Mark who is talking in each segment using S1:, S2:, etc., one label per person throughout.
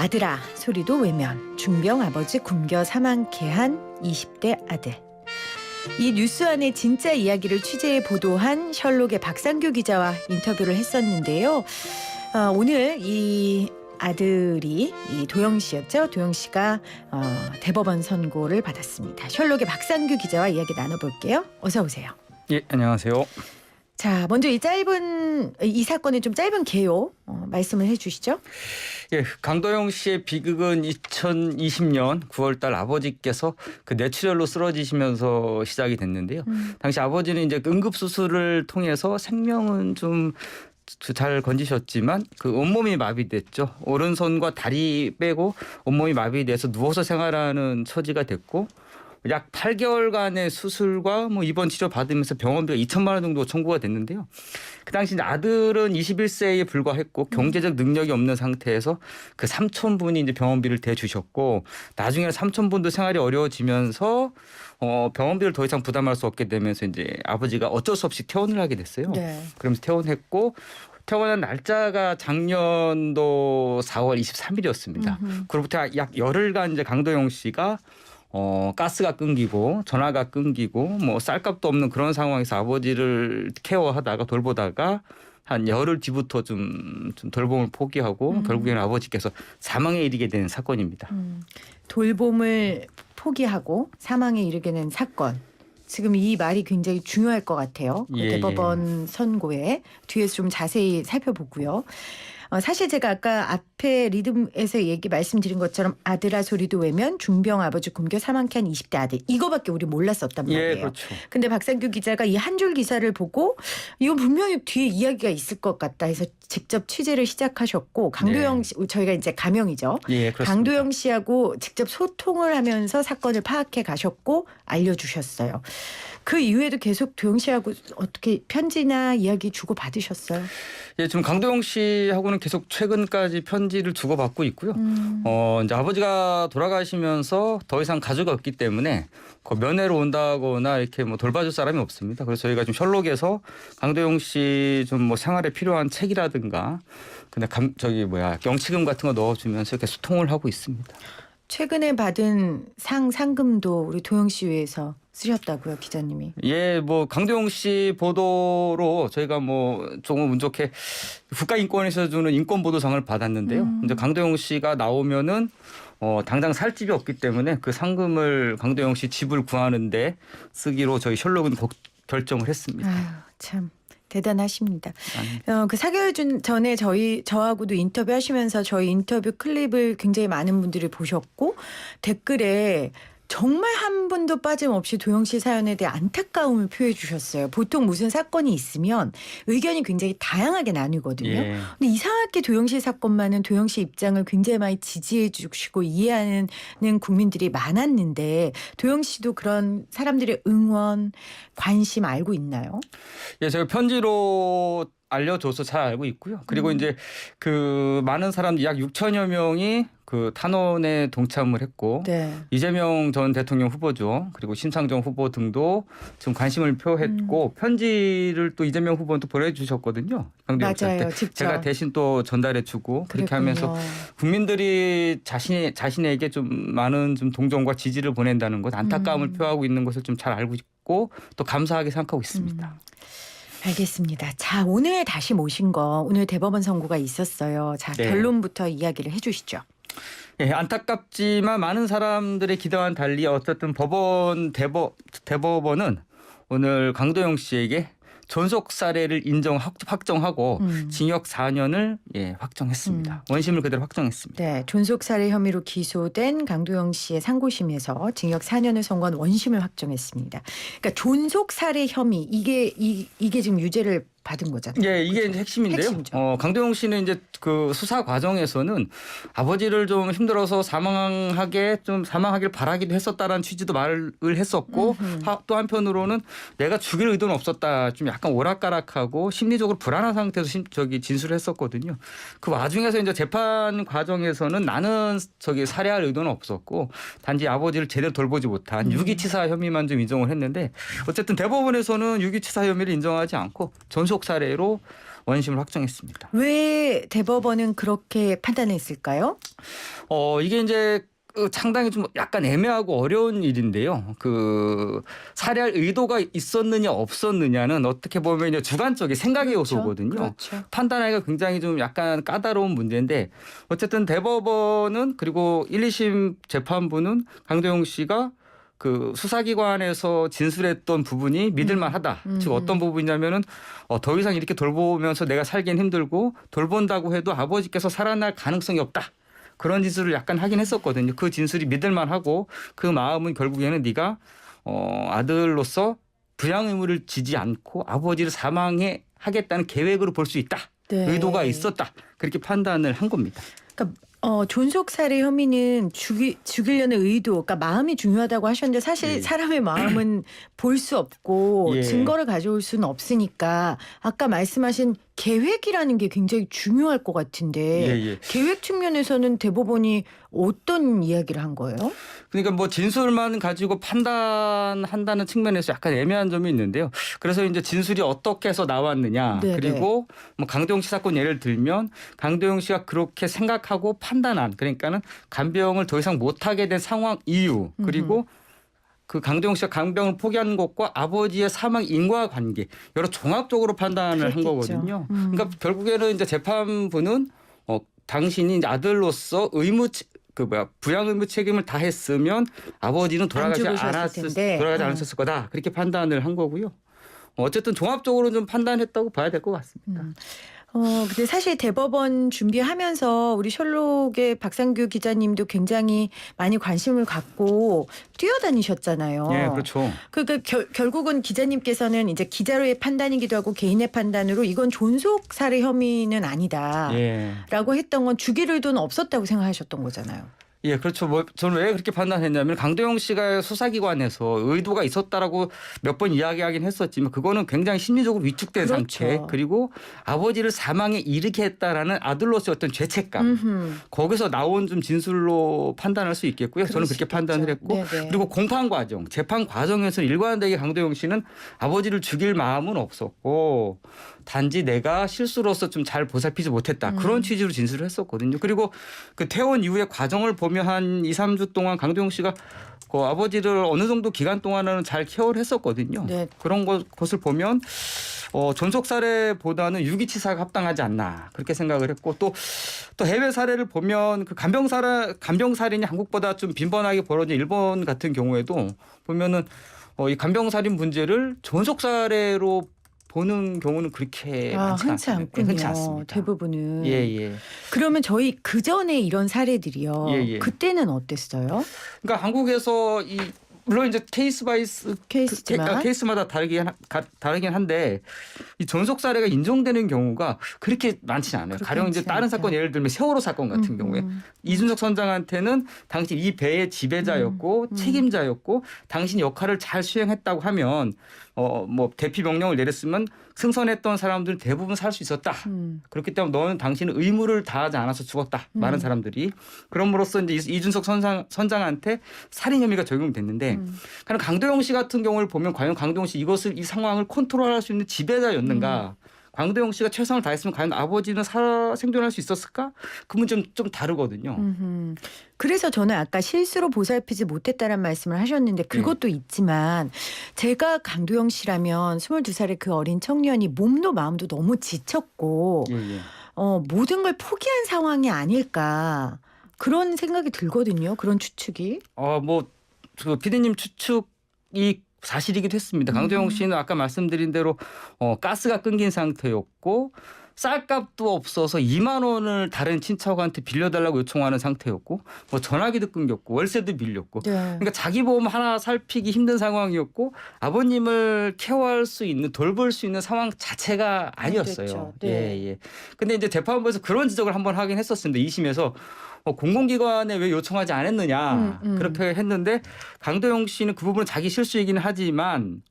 S1: 아들아 소리도 외면, 중병 아버지 굶겨 사망케 한 20대 아들. 이 뉴스 안의 진짜 이야기를 취재해 보도한 셜록의 박상규 기자와 인터뷰를 했었는데요. 오늘 이 아들이 이 도영 씨였죠. 도영 씨가 대법원 선고를 받았습니다. 셜록의 박상규 기자와 이야기 나눠볼게요. 어서 오세요.
S2: 예, 안녕하세요.
S1: 자, 먼저 이 사건의 좀 짧은 개요 말씀을 해주시죠.
S2: 예, 강도영 씨의 비극은 2020년 9월달 아버지께서 그 뇌출혈로 쓰러지시면서 시작이 됐는데요. 당시 아버지는 이제 응급 수술을 통해서 생명은 좀 잘 건지셨지만 그 온몸이 마비됐죠. 오른손과 다리 빼고 온몸이 마비돼서 누워서 생활하는 처지가 됐고. 약 8개월간의 수술과 입원 치료 받으면서 병원비가 2천만 원 정도 청구가 됐는데요. 그 당시 아들은 21세에 불과했고 경제적 능력이 없는 상태에서 그 삼촌분이 이제 병원비를 대주셨고 나중에는 삼촌분도 생활이 어려워지면서 병원비를 더 이상 부담할 수 없게 되면서 이제 아버지가 어쩔 수 없이 퇴원을 하게 됐어요. 네. 그러면서 퇴원했고 퇴원한 날짜가 작년도 4월 23일이었습니다. 그로부터 약 열흘간 이제 강도영 씨가 가스가 끊기고 전화가 끊기고 쌀값도 없는 그런 상황에서 아버지를 케어하다가 돌보다가 한 열흘 뒤부터 좀 돌봄을 포기하고 결국에는 아버지께서 사망에 이르게 된 사건입니다.
S1: 돌봄을 포기하고 사망에 이르게 된 사건. 지금 이 말이 굉장히 중요할 것 같아요. 그 대법원 선고에 뒤에서 좀 자세히 살펴보고요. 사실 제가 아까 앞에 리듬에서 말씀드린 것처럼 아들아 소리도 외면 중병 아버지 굶겨 사망케 한 20대 아들 이거밖에 우리 몰랐었단 말이에요.
S2: 그렇죠.
S1: 근데 박상규 기자가 이 한 줄 기사를 보고 이거 분명히 뒤에 이야기가 있을 것 같다 해서 직접 취재를 시작하셨고 강도영 씨 저희가 이제 가명이죠. 강도영 씨하고 직접 소통을 하면서 사건을 파악해 가셨고 알려주셨어요. 그 이후에도 계속 도영 씨하고 어떻게 편지나 이야기 주고 받으셨어요?
S2: 예, 지금 강도영 씨하고는 계속 최근까지 편지를 주고받고 있고요. 이제 아버지가 돌아가시면서 더 이상 가족이 없기 때문에 그 면회로 온다거나 이렇게 돌봐줄 사람이 없습니다. 그래서 저희가 좀 셜록에서 강도영 씨 좀 생활에 필요한 책이라든가 근데 영치금 같은 거 넣어주면서 이렇게 소통을 하고 있습니다.
S1: 최근에 받은 상금도 우리 도영 씨 위해서 쓰셨다고요, 기자님이?
S2: 예, 강도영 씨 보도로 저희가 조금 운 좋게 국가인권에서 주는 인권보도상을 받았는데요. 이제 강도영 씨가 나오면은 당장 살 집이 없기 때문에 그 상금을 강도영 씨 집을 구하는데 쓰기로 저희 셜록은 결정을 했습니다.
S1: 아유, 참. 대단하십니다. 그 4개월 전에 저하고도 인터뷰하시면서 저희 인터뷰 클립을 굉장히 많은 분들이 보셨고 댓글에 정말 한 분도 빠짐없이 도영 씨 사연에 대해 안타까움을 표해 주셨어요. 보통 무슨 사건이 있으면 의견이 굉장히 다양하게 나뉘거든요. 근데 이상하게 도영 씨 사건만은 도영 씨 입장을 굉장히 많이 지지해 주시고 이해하는 국민들이 많았는데 도영 씨도 그런 사람들의 응원, 관심 알고 있나요?
S2: 예, 제가 편지로 알려줘서 잘 알고 있고요. 그리고 이제 그 많은 사람들 약 6천여 명이 그 탄원에 동참을 했고 이재명 전 대통령 후보죠. 그리고 심상정 후보 등도 좀 관심을 표했고 편지를 또 이재명 후보는 또 보내주셨거든요.
S1: 맞아요. 직접.
S2: 제가 대신 또 전달해주고 그렇게 하면서 국민들이 자신에게 좀 많은 좀 동정과 지지를 보낸다는 것, 안타까움을 표하고 있는 것을 좀 잘 알고 있고 또 감사하게 생각하고 있습니다.
S1: 알겠습니다. 자, 오늘 다시 모신 거 오늘 대법원 선고가 있었어요. 자, 결론부터 이야기를 해주시죠.
S2: 예, 안타깝지만 많은 사람들의 기대와는 달리 어쨌든 대법원은 오늘 강도영 씨에게 존속 사례를 확정하고 징역 4년을 확정했습니다. 원심을 그대로 확정했습니다.
S1: 네, 존속 살해 혐의로 기소된 강도영 씨의 상고심에서 징역 4년을 선고한 원심을 확정했습니다. 그러니까 존속 살해 혐의 이게 지금 유죄를 받은 거잖아요.
S2: 예, 이게 이제 핵심인데요. 강도영 씨는 이제 그 수사 과정에서는 아버지를 좀 힘들어서 사망하길 바라기도 했었다라는 취지도 말을 했었고 또 한편으로는 내가 죽일 의도는 없었다. 좀 약간 오락가락하고 심리적으로 불안한 상태에서 진술을 했었거든요. 그 와중에서 이제 재판 과정에서는 나는 살해할 의도는 없었고 단지 아버지를 제대로 돌보지 못한 유기치사 혐의만 좀 인정을 했는데 어쨌든 대법원에서는 유기치사 혐의를 인정하지 않고 존속 살해로 원심을 확정했습니다.
S1: 왜 대법원은 그렇게 판단했을까요?
S2: 이게 이제 상당히 좀 약간 애매하고 어려운 일인데요. 그 살해할 의도가 있었느냐 없었느냐는 어떻게 보면 이제 주관적인 생각의 요소거든요.
S1: 그렇죠.
S2: 판단하기가 굉장히 좀 약간 까다로운 문제인데 어쨌든 대법원은 그리고 1, 2심 재판부는 강도영 씨가 그 수사기관에서 진술했던 부분이 믿을만하다. 즉 어떤 부분이냐면은 더 이상 이렇게 돌보면서 내가 살기는 힘들고 돌본다고 해도 아버지께서 살아날 가능성이 없다. 그런 진술을 약간 하긴 했었거든요. 그 진술이 믿을만하고 그 마음은 결국에는 네가 아들로서 부양 의무를 지지 않고 아버지를 사망해 하겠다는 계획으로 볼 수 있다.
S1: 네.
S2: 의도가 있었다. 그렇게 판단을 한 겁니다.
S1: 그러니까 존속 살해 혐의는 죽이려는 의도, 그러니까 마음이 중요하다고 하셨는데 사실
S2: 예.
S1: 사람의 마음은 볼 수 없고
S2: 예.
S1: 증거를 가져올 수는 없으니까 아까 말씀하신 계획이라는 게 굉장히 중요할 것 같은데
S2: 예.
S1: 계획 측면에서는 대법원이 어떤 이야기를 한 거예요?
S2: 그러니까 뭐 진술만 가지고 판단한다는 측면에서 약간 애매한 점이 있는데요. 그래서 이제 진술이 어떻게 해서 나왔느냐.
S1: 네네.
S2: 그리고 뭐 강도영 씨 사건 예를 들면 강도영 씨가 그렇게 생각하고 판단한 그러니까는 간병을 더 이상 못하게 된 상황 이유 그리고 그 강도영 씨가 간병을 포기한 것과 아버지의 사망 인과관계 여러 종합적으로 판단을 한
S1: 그랬겠죠.
S2: 거거든요. 그러니까 결국에는 이제 재판부는 당신이 이제 아들로서 부양 의무 책임을 다했으면 아버지는 돌아가지 않았을 거다. 그렇게 판단을 한 거고요. 어쨌든 종합적으로 좀 판단했다고 봐야 될 것 같습니다.
S1: 근데 사실 대법원 준비하면서 우리 셜록의 박상규 기자님도 굉장히 많이 관심을 갖고 뛰어다니셨잖아요.
S2: 예, 그렇죠.
S1: 그러니까 결국은 기자님께서는 이제 기자로의 판단이기도 하고 개인의 판단으로 이건 존속 살해 혐의는 아니다라고
S2: 예.
S1: 했던 건 죽일 의도는 없었다고 생각하셨던 거잖아요.
S2: 예, 그렇죠. 뭐 저는 왜 그렇게 판단했냐면 강도영 씨가 수사기관에서 의도가 있었다라고 몇 번 이야기하긴 했었지만 그거는 굉장히 심리적으로 위축된
S1: 그렇죠.
S2: 상태 그리고 아버지를 사망에 이르게 했다라는 아들로서의 어떤 죄책감 거기서 나온 좀 진술로 판단할 수 있겠고요. 저는 그렇게 판단을 했고
S1: 네네.
S2: 그리고 공판 과정, 재판 과정에서 일관되게 강도영 씨는 아버지를 죽일 마음은 없었고 단지 내가 실수로서 좀 잘 보살피지 못했다. 그런 취지로 진술을 했었거든요. 그리고 그 퇴원 이후의 과정을 보면 한 2, 3주 동안 강도영 씨가 그 아버지를 어느 정도 기간 동안은 잘 케어를 했었거든요.
S1: 네.
S2: 그런 것을 보면 존속 살해보다는 유기치사가 합당하지 않나 그렇게 생각을 했고 또 해외 사례를 보면 그 간병 살인이 한국보다 좀 빈번하게 벌어진 일본 같은 경우에도 보면은 이 간병 살인 문제를 존속 살해로 보는 경우는 그렇게
S1: 흔치 않군요.
S2: 흔치 않습니다.
S1: 대부분은.
S2: 예.
S1: 그러면 저희 그 전에 이런 사례들이요.
S2: 예.
S1: 그때는 어땠어요?
S2: 그러니까 한국에서 물론 이제 케이스마다 다르긴 한데 이 존속 사례가 인정되는 경우가 그렇게 많지는 않아요. 가령 이제 다른 사건 예를 들면 세월호 사건 같은 경우에 이준석 선장한테는 당신 이 배의 지배자였고 책임자였고 당신 역할을 잘 수행했다고 하면 뭐 대피 명령을 내렸으면 승선했던 사람들은 대부분 살 수 있었다. 그렇기 때문에 너는 당신은 의무를 다하지 않아서 죽었다. 많은 사람들이. 그럼으로써 이제 이준석 선장한테 살인 혐의가 적용됐는데 그럼 강도영 씨 같은 경우를 보면 과연 강도영 씨 이 상황을 컨트롤할 수 있는 지배자였는가? 강도영 씨가 최선을 다했으면 과연 아버지는 생존할 수 있었을까? 그 문제는 좀 다르거든요.
S1: 그래서 저는 아까 실수로 보살피지 못했다는 말씀을 하셨는데 그것도 있지만 제가 강도영 씨라면 22살의 그 어린 청년이 몸도 마음도 너무 지쳤고 모든 걸 포기한 상황이 아닐까 그런 생각이 들거든요. 그런 추측이.
S2: 그 피디님 추측이 사실이기도 했습니다. 강도영 씨는 아까 말씀드린 대로 가스가 끊긴 상태였고 쌀값도 없어서 2만 원을 다른 친척한테 빌려달라고 요청하는 상태였고 뭐 전화기도 끊겼고 월세도 밀렸고 그러니까 자기 보험 하나 살피기 힘든 상황이었고 아버님을 케어할 수 있는 돌볼 수 있는 상황 자체가 아니었어요. 예. 근데 이제 재판부에서 그런 지적을 한번 하긴 했었습니다. 2심에서 공공기관에 왜 요청하지 않았느냐 그렇게 했는데 강도영 씨는 그 부분은 자기 실수이기는 하지만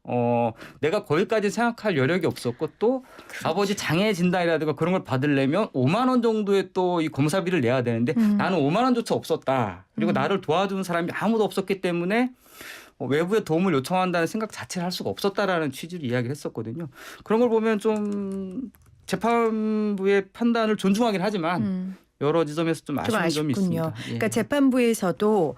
S2: 내가 거기까지 생각할 여력이 없었고 또 아버지 장애 진단이라든가 그런 걸 받으려면 5만 원 정도의 또 이 검사비를 내야 되는데 나는 5만 원조차 없었다. 그리고 나를 도와주는 사람이 아무도 없었기 때문에 외부의 도움을 요청한다는 생각 자체를 할 수가 없었다라는 취지로 이야기를 했었거든요. 그런 걸 보면 좀 재판부의 판단을 존중하긴 하지만 여러 지점에서 좀 아쉬운 점이 있습니다. 예.
S1: 그러니까 재판부에서도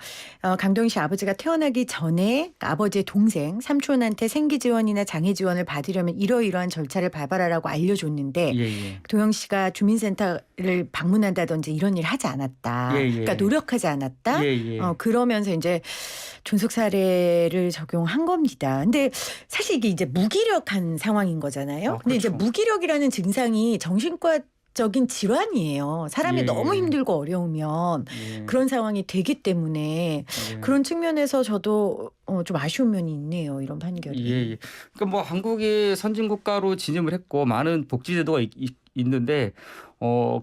S1: 강도영 씨 아버지가 태어나기 전에 아버지의 동생 삼촌한테 생기 지원이나 장애 지원을 받으려면 이러이러한 절차를 밟아라라고 알려줬는데
S2: 예.
S1: 도영 씨가 주민센터를 방문한다든지 이런 일 하지 않았다.
S2: 예.
S1: 그러니까 노력하지 않았다.
S2: 예.
S1: 그러면서 이제 존속 사례를 적용한 겁니다. 근데 사실 이게 이제 무기력한 상황인 거잖아요. 근데 이제
S2: 그렇죠.
S1: 무기력이라는 증상이 정신과 적인 질환이에요. 사람이
S2: 예.
S1: 너무 힘들고 어려우면
S2: 예.
S1: 그런 상황이 되기 때문에
S2: 예.
S1: 그런 측면에서 저도 좀 아쉬운 면이 있네요. 이런 판결이.
S2: 예. 그러니까 뭐 한국이 선진국가로 진입을 했고 많은 복지제도가 있는데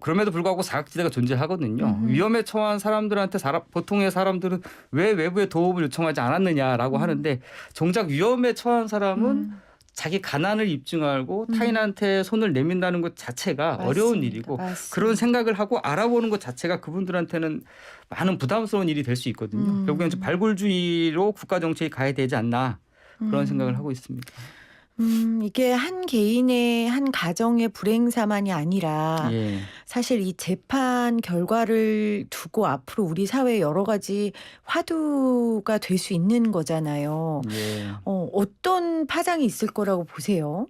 S2: 그럼에도 불구하고 사각지대가 존재하거든요. 위험에 처한 사람들한테 보통의 사람들은 왜 외부의 도움을 요청하지 않았느냐라고 하는데 정작 위험에 처한 사람은 자기 가난을 입증하고 타인한테 손을 내민다는 것 자체가
S1: 맞습니다.
S2: 어려운 일이고
S1: 맞습니다.
S2: 그런 생각을 하고 알아보는 것 자체가 그분들한테는 많은 부담스러운 일이 될 수 있거든요. 결국엔 좀 발굴주의로 국가 정책이 가야 되지 않나 그런 생각을 하고 있습니다.
S1: 이게 한 개인의 한 가정의 불행사만이 아니라
S2: 예.
S1: 사실 이 재판 결과를 두고 앞으로 우리 사회에 여러 가지 화두가 될 수 있는 거잖아요.
S2: 예.
S1: 어떤 파장이 있을 거라고 보세요?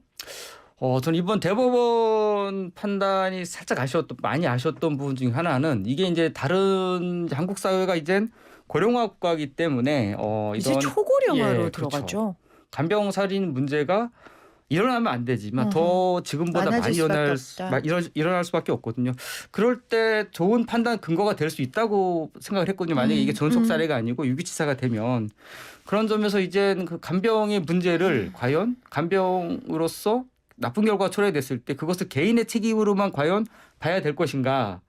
S2: 저는 이번 대법원 판단이 살짝 많이 아쉬웠던 부분 중에 하나는 이게 이제 다른 한국 사회가 이젠 고령화 국가이기 때문에
S1: 이제
S2: 이런
S1: 초고령화로
S2: 예,
S1: 들어가죠.
S2: 그렇죠. 간병 살인 문제가 일어나면 안 되지만 더 지금보다
S1: 많아질
S2: 많이 일어날 수밖에 없거든요. 그럴 때 좋은 판단 근거가 될 수 있다고 생각을 했거든요. 만약에 이게 전속 사례가 아니고 유기치사가 되면 그런 점에서 이제 그 간병의 문제를 과연 간병으로서 나쁜 결과가 초래됐을 때 그것을 개인의 책임으로만 과연 봐야 될 것인가.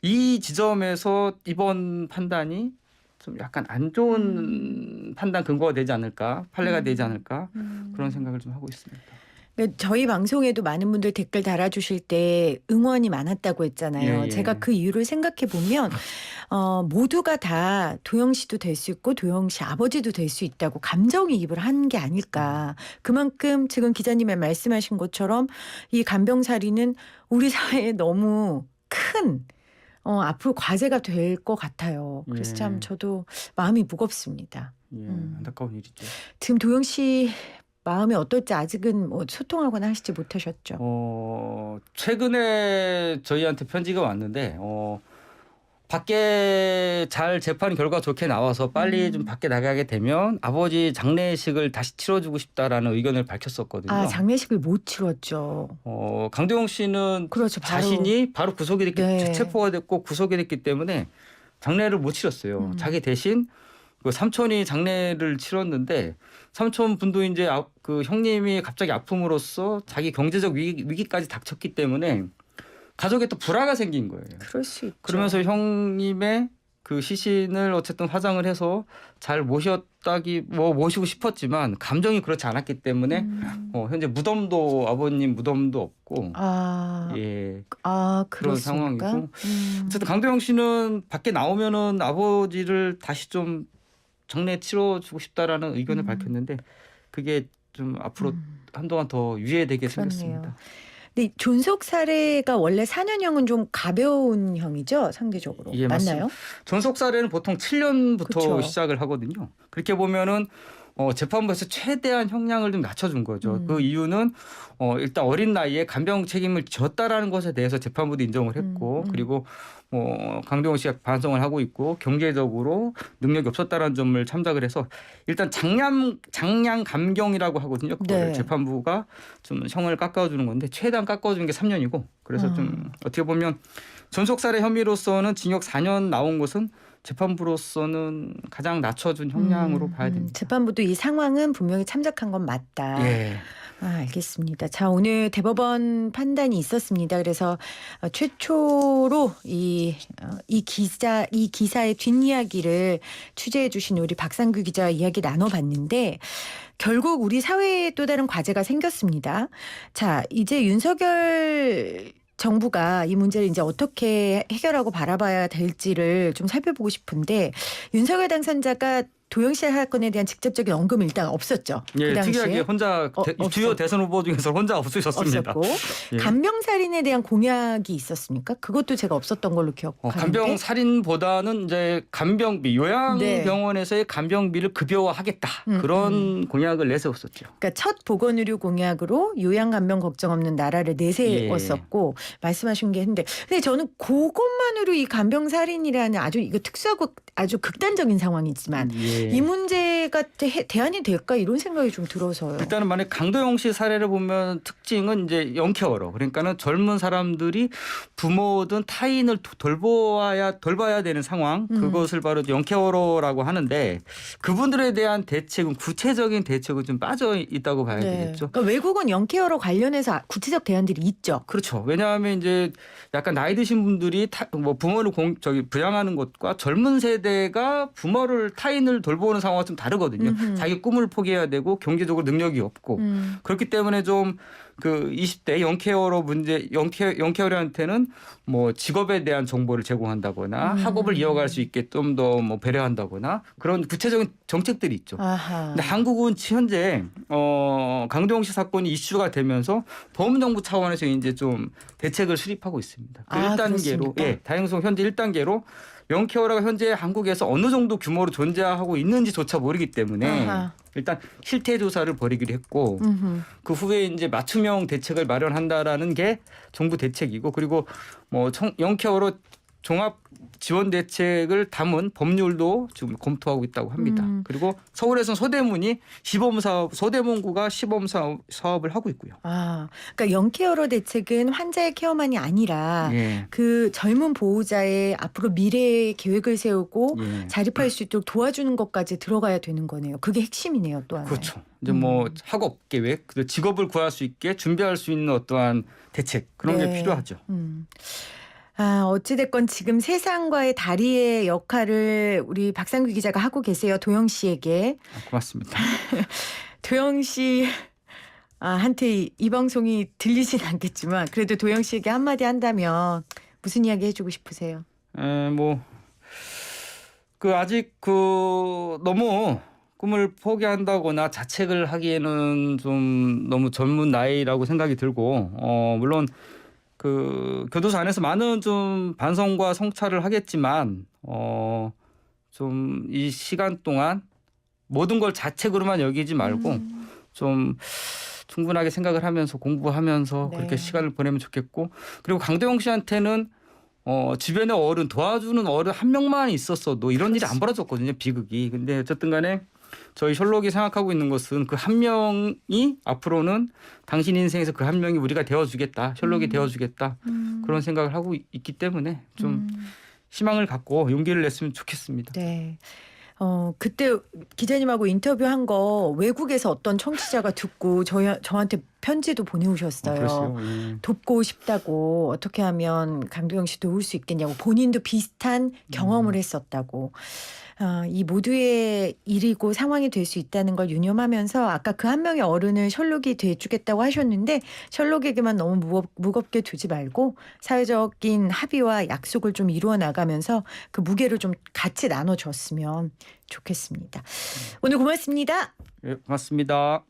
S2: 이 지점에서 이번 판단이 좀 약간 안 좋은 판단 근거가 되지 않을까, 판례가 되지 않을까 그런 생각을 좀 하고 있습니다.
S1: 저희 방송에도 많은 분들 댓글 달아주실 때 응원이 많았다고 했잖아요.
S2: 예.
S1: 제가 그 이유를 생각해 보면 모두가 다 도영 씨도 될 수 있고 도영 씨 아버지도 될 수 있다고 감정이입을 한 게 아닐까. 그만큼 지금 기자님의 말씀하신 것처럼 이 간병살이는 우리 사회에 너무 큰 앞으로 과제가 될 것 같아요. 그래서
S2: 예.
S1: 참 저도 마음이 무겁습니다.
S2: 예, 안타까운 일이죠.
S1: 지금 도영 씨 마음이 어떨지 아직은 뭐 소통하거나 하시지 못하셨죠.
S2: 최근에 저희한테 편지가 왔는데 밖에 잘 재판 결과 좋게 나와서 빨리 좀 밖에 나가게 되면 아버지 장례식을 다시 치러주고 싶다라는 의견을 밝혔었거든요.
S1: 장례식을 못 치렀죠.
S2: 강도영 씨는
S1: 그렇죠.
S2: 자신이 바로 구속이 됐기
S1: 네.
S2: 체포가 됐고 구속이 됐기 때문에 장례를 못 치렀어요. 자기 대신 그 삼촌이 장례를 치렀는데 삼촌 분도 이제 그 형님이 갑자기 아픔으로써 자기 경제적 위기까지 닥쳤기 때문에 가족에 또 불화가 생긴 거예요.
S1: 그럴 수 있죠.
S2: 그러면서 형님의 그 시신을 어쨌든 화장을 해서 잘 모시고 싶었지만 감정이 그렇지 않았기 때문에 현재 아버님 무덤도 없고 예 그런
S1: 그렇습니까?
S2: 상황이고 어쨌든 강도영 씨는 밖에 나오면은 아버지를 다시 좀 장례 치러주고 싶다라는 의견을 밝혔는데 그게 좀 앞으로 한동안 더 유예되게
S1: 그렇네요.
S2: 생겼습니다.
S1: 근데 존속 사례가 원래 4년형은 좀 가벼운 형이죠, 상대적으로.
S2: 예,
S1: 맞나요?
S2: 존속 사례는 보통 7년부터
S1: 그쵸.
S2: 시작을 하거든요. 그렇게 보면은 재판부에서 최대한 형량을 좀 낮춰준 거죠. 그 이유는 일단 어린 나이에 간병 책임을 졌다라는 것에 대해서 재판부도 인정을 했고 그리고 강도영 씨가 반성을 하고 있고 경제적으로 능력이 없었다라는 점을 참작을 해서 일단 장량 감경이라고 하거든요. 그걸
S1: 네.
S2: 재판부가 좀 형을 깎아주는 건데 최대한 깎아주는 게 3년이고 그래서 좀 어떻게 보면 존속 살해 혐의로서는 징역 4년 나온 것은 재판부로서는 가장 낮춰준 형량으로 봐야 됩니다.
S1: 재판부도 이 상황은 분명히 참작한 건 맞다.
S2: 예.
S1: 알겠습니다. 자, 오늘 대법원 판단이 있었습니다. 그래서 최초로 이 기사의 뒷이야기를 취재해 주신 우리 박상규 기자와 이야기 나눠봤는데 결국 우리 사회에 또 다른 과제가 생겼습니다. 자, 이제 윤석열 정부가 이 문제를 이제 어떻게 해결하고 바라봐야 될지를 좀 살펴보고 싶은데 윤석열 당선자가 도영 씨 사건에 대한 직접적인 언급은 일단 없었죠.
S2: 예,
S1: 그 당시에.
S2: 특이하게 혼자 주요 대선 후보 중에서 혼자 없으셨습니다.
S1: 없었고
S2: 예.
S1: 간병 살인에 대한 공약이 있었습니까? 그것도 제가 없었던 걸로 기억하는데.
S2: 간병 살인보다는 이제 간병비 요양병원에서의 간병비를 급여화하겠다 그런 공약을 내세웠었죠.
S1: 그러니까 첫 보건의료 공약으로 요양 간병 걱정 없는 나라를 내세웠었고 말씀하신 게 했는데 근데 저는 그것만으로 이 간병 살인이라는 아주 이거 특수하고 아주 극단적인 상황이지만 이 문제가 대안이 될까 이런 생각이 좀 들어서요.
S2: 일단은 만약 강도영 씨 사례를 보면 특징은 이제 영케어러 그러니까는 젊은 사람들이 부모든 타인을 돌봐야 되는 상황 그것을 바로 영케어러라고 하는데 그분들에 대한 대책은 구체적인 대책은 좀 빠져 있다고 봐야 되겠죠.
S1: 그러니까 외국은 영케어러 관련해서 구체적 대안들이 있죠.
S2: 그렇죠. 왜냐하면 이제 약간 나이 드신 분들이 뭐 부모를 부양하는 것과 젊은 세대가 부모를 타인을 돌보는 상황과 좀 다르거든요. 자기 꿈을 포기해야 되고 경제적으로 능력이 없고 그렇기 때문에 좀 그 20대 영케어러한테는 뭐 직업에 대한 정보를 제공한다거나 학업을 이어갈 수 있게 좀 더 뭐 배려한다거나 그런 구체적인 정책들이 있죠. 근데 한국은 현재 강도영 씨 사건이 이슈가 되면서 범정부 차원에서 이제 좀 대책을 수립하고 있습니다. 그 1단계로 다양성 현재 1단계로 영케어러가 현재 한국에서 어느 정도 규모로 존재하고 있는지조차 모르기 때문에 일단 실태 조사를 벌이기로 했고 그 후에 이제 맞춤형 대책을 마련한다라는 게 정부 대책이고 그리고 뭐 영케어러 종합 지원 대책을 담은 법률도 지금 검토하고 있다고 합니다. 그리고 서울에서는 서대문구가 시범 사업을 하고 있고요.
S1: 그러니까 영케어러 대책은 환자의 케어만이 아니라 그 젊은 보호자의 앞으로 미래의 계획을 세우고 자립할 수 있도록 도와주는 것까지 들어가야 되는 거네요. 그게 핵심이네요, 또 하나.
S2: 그렇죠. 이제 뭐 학업 계획, 직업을 구할 수 있게 준비할 수 있는 어떠한 대책 그런 게 필요하죠.
S1: 어찌됐건 지금 세상과의 다리의 역할을 우리 박상규 기자가 하고 계세요. 도영 씨에게.
S2: 고맙습니다.
S1: 도영 씨 한테 이 방송이 들리진 않겠지만 그래도 도영 씨에게 한마디 한다면 무슨 이야기 해주고 싶으세요?
S2: 아직 너무 꿈을 포기한다거나 자책을 하기에는 좀 너무 젊은 나이라고 생각이 들고 물론 교도소 안에서 많은 좀 반성과 성찰을 하겠지만 좀 이 시간 동안 모든 걸 자책으로만 여기지 말고 좀 충분하게 생각을 하면서 공부하면서 그렇게 시간을 보내면 좋겠고 그리고 강도영 씨한테는 주변에 도와주는 어른 한 명만 있었어도 이런 일이 안 벌어졌거든요. 비극이. 근데 어쨌든 간에 저희 셜록이 생각하고 있는 것은 그 한 명이 앞으로는 당신 인생에서 그 한 명이 우리가 되어주겠다. 셜록이 되어주겠다. 그런 생각을 하고 있기 때문에 좀 희망을 갖고 용기를 냈으면 좋겠습니다.
S1: 네. 그때 기자님하고 인터뷰한 거 외국에서 어떤 청취자가 듣고 저한테 편지도 보내오셨어요. 돕고 싶다고 어떻게 하면 강도영 씨 도울 수 있겠냐고 본인도 비슷한 경험을 했었다고. 이 모두의 일이고 상황이 될 수 있다는 걸 유념하면서 아까 그 한 명의 어른을 셜록이 돼주겠다고 하셨는데 셜록에게만 너무 무겁게 두지 말고 사회적인 합의와 약속을 좀 이루어 나가면서 그 무게를 좀 같이 나눠줬으면 좋겠습니다. 오늘 고맙습니다.
S2: 네, 고맙습니다.